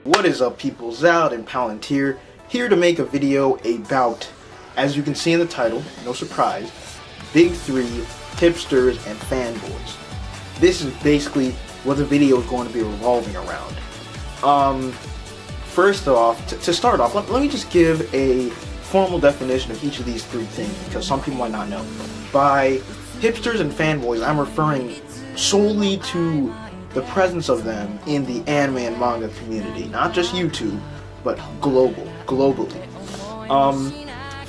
What is up, people? Zald and Palantir here to make a video about, as you can see in the title, no surprise, Big 3, Hipsters, and Fanboys. This is basically what the video is going to be revolving around. First off, to start off, let me just give a formal definition of each of these three things, because some people might not know. By Hipsters and Fanboys, I'm referring solely to the presence of them in the anime and manga community, not just YouTube, but globally.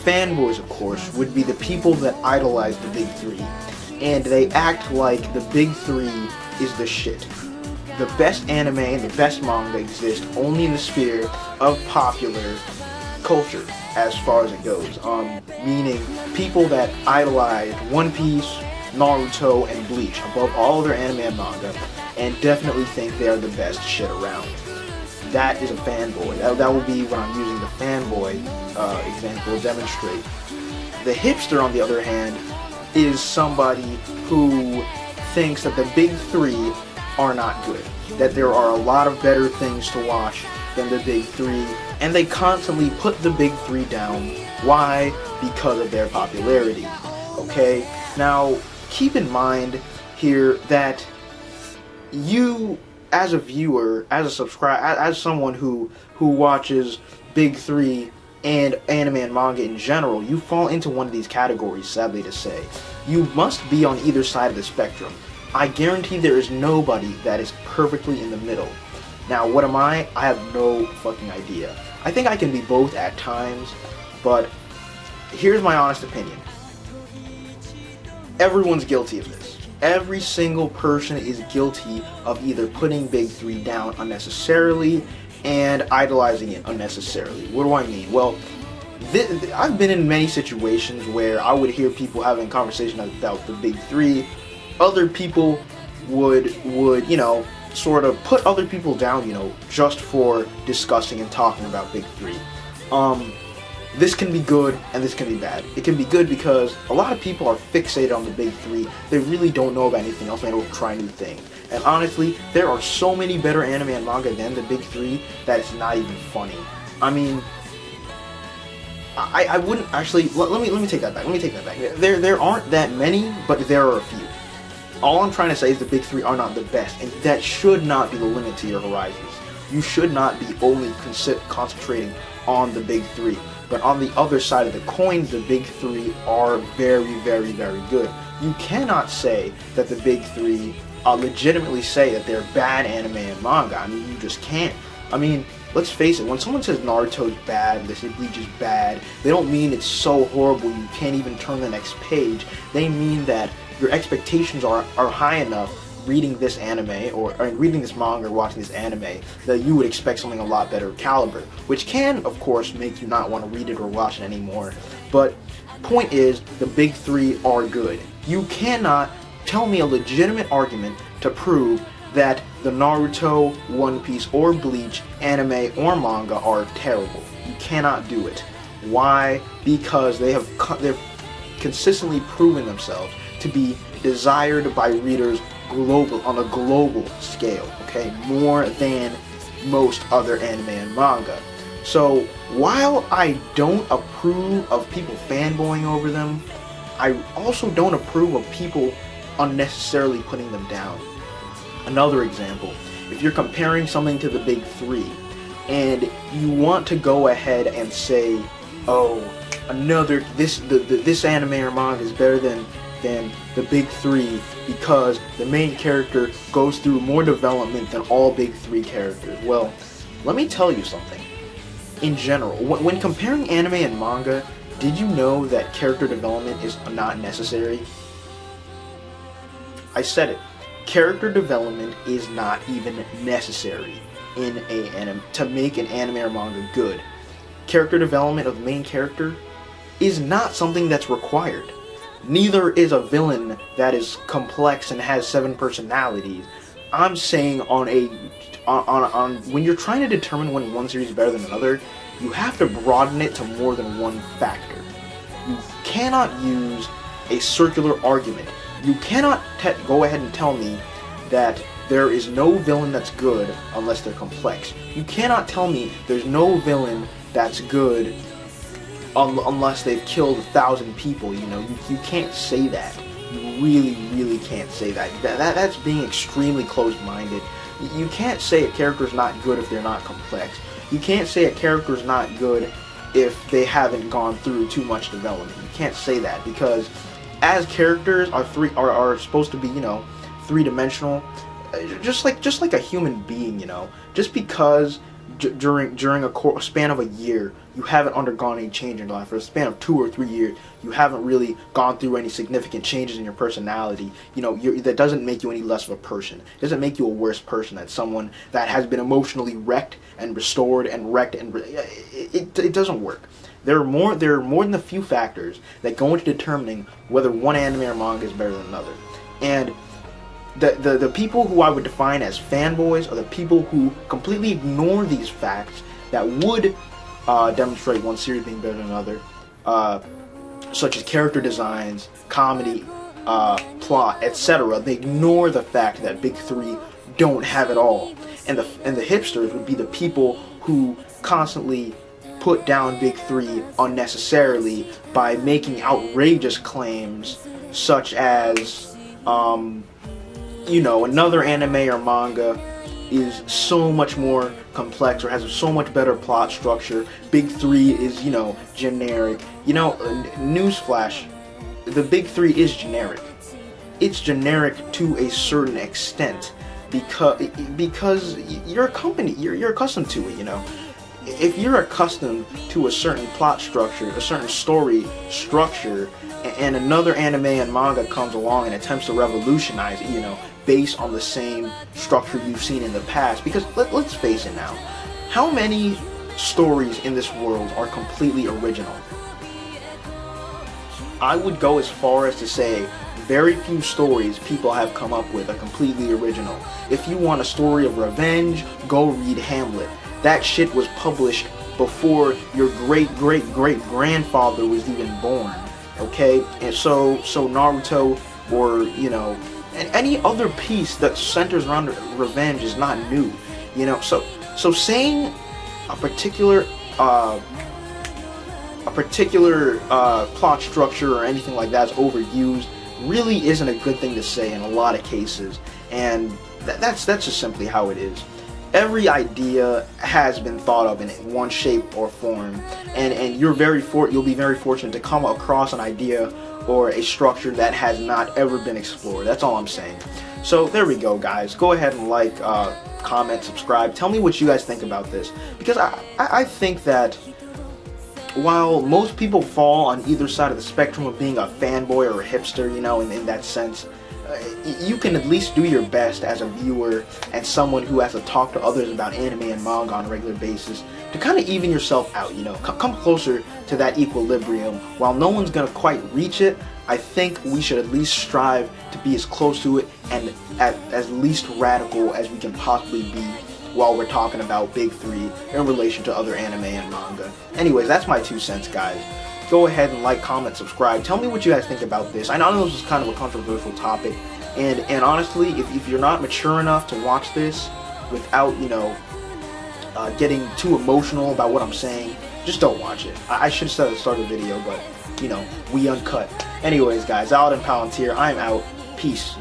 Fanboys, of course, would be the people that idolize the Big 3, and they act like the Big 3 is the shit. The best anime and the best manga exist only in the sphere of popular culture, as far as it goes. Meaning people that idolize One Piece, Naruto, and Bleach above all other anime and manga, and definitely think they are the best shit around. That is a fanboy. That will be what I'm using the fanboy example to demonstrate. The hipster, on the other hand, is somebody who thinks that the Big 3 are not good, that there are a lot of better things to watch than the Big 3, and they constantly put the Big 3 down. Why? Because of their popularity. Okay? Now, keep in mind here that you, as a viewer, as a subscriber, as someone who watches Big 3 and anime and manga in general, you fall into one of these categories, sadly to say. You must be on either side of the spectrum. I guarantee there is nobody that is perfectly in the middle. Now, what am I? I have no fucking idea. I think I can be both at times, but here's my honest opinion. Everyone's guilty of this. Every single person is guilty of either putting Big 3 down unnecessarily and idolizing it unnecessarily. What do I mean? Well, I've been in many situations where I would hear people having conversations about the Big 3. Other people would you know, sort of put other people down, you know, just for discussing and talking about Big 3. This can be good and this can be bad. It can be good because a lot of people are fixated on the Big 3. They really don't know about anything else and they don't try new things. And honestly, there are so many better anime and manga than the Big 3 that it's not even funny. I mean, I wouldn't actually. Let me take that back. There aren't that many, but there are a few. All I'm trying to say is the Big 3 are not the best, and that should not be the limit to your horizons. You should not be only concentrating on the Big 3. But on the other side of the coin, the Big 3 are very, very, very good. You cannot say that the Big 3 legitimately say that they're bad anime and manga. I mean, you just can't. I mean, let's face it, when someone says Naruto's bad, they say Bleach is bad, they don't mean it's so horrible you can't even turn the next page. They mean that your expectations are high enough reading this anime or reading this manga or watching this anime that you would expect something a lot better caliber, which can of course make you not want to read it or watch it anymore. But point is, the Big 3 are good. You cannot tell me a legitimate argument to prove that the Naruto, One Piece, or Bleach anime or manga are terrible. You cannot do it. Why? Because they've consistently proven themselves to be desired by readers on a global scale, okay, more than most other anime and manga. So while I don't approve of people fanboying over them, I also don't approve of people unnecessarily putting them down. Another example, if you're comparing something to the Big 3 and you want to go ahead and say, oh, this anime or manga is better than the Big 3 because the main character goes through more development than all Big 3 characters. Well, let me tell you something. In general, when comparing anime and manga, did you know that character development is not necessary? I said it. Character development is not even necessary in to make an anime or manga good. Character development of the main character is not something that's required. Neither is a villain that is complex and has 7 personalities. I'm saying on when you're trying to determine when one series is better than another, you have to broaden it to more than one factor. You cannot use a circular argument. You cannot go ahead and tell me that there is no villain that's good unless they're complex. You cannot tell me there's no villain that's good unless they've killed 1,000 people. You know, you can't say that. You really can't say that. That's being extremely closed-minded. You can't say a character's not good if they're not complex. You can't say a character's not good if they haven't gone through too much development. You can't say that, because as characters are supposed to be, you know, 3-dimensional, just like a human being, you know. Just because during a span of a year you haven't undergone any change in your life, for a span of 2 or 3 years you haven't really gone through any significant changes in your personality, you know, that doesn't make you any less of a person. It doesn't make you a worse person than someone that has been emotionally wrecked and restored and wrecked, and it doesn't work. There are more than a few factors that go into determining whether one anime or manga is better than another. And the people who I would define as fanboys are the people who completely ignore these facts that would demonstrate one series being better than another, such as character designs, comedy, plot, etc. They ignore the fact that Big 3 don't have it all. And the hipsters would be the people who constantly put down Big 3 unnecessarily by making outrageous claims such as, you know, another anime or manga is so much more complex or has so much better plot structure. Big 3 is, you know, generic. You know, newsflash, the Big 3 is generic. It's generic to a certain extent because you're a company, you're accustomed to it, you know. If you're accustomed to a certain plot structure, a certain story structure, and another anime and manga comes along and attempts to revolutionize it, you know, based on the same structure you've seen in the past, because let's face it now, how many stories in this world are completely original? I would go as far as to say very few stories people have come up with are completely original. If you want a story of revenge, go read Hamlet. That shit was published before your great-great-great-grandfather was even born, okay? And so Naruto, or, you know, and any other piece that centers around revenge is not new, you know. So saying a particular plot structure or anything like that is overused really isn't a good thing to say in a lot of cases, and that's just simply how it is. Every idea has been thought of in one shape or form, and you'll be very fortunate to come across an idea or a structure that has not ever been explored. That's all I'm saying. So there we go, guys. Go ahead and like, comment, subscribe. Tell me what you guys think about this, because I think that while most people fall on either side of the spectrum of being a fanboy or a hipster, you know, in that sense, you can at least do your best as a viewer and someone who has to talk to others about anime and manga on a regular basis to kind of even yourself out, you know, come closer to that equilibrium. While no one's gonna quite reach it, I think we should at least strive to be as close to it and as least radical as we can possibly be while we're talking about Big 3 in relation to other anime and manga. Anyways, that's my 2 cents, guys. Go ahead and like, comment, subscribe. Tell me what you guys think about this. I know this is kind of a controversial topic, and honestly, if you're not mature enough to watch this without, you know, getting too emotional about what I'm saying, just don't watch it. I should have said at the start of the video, but, you know, we uncut. Anyways, guys, Alden Palantir, I'm out. Peace.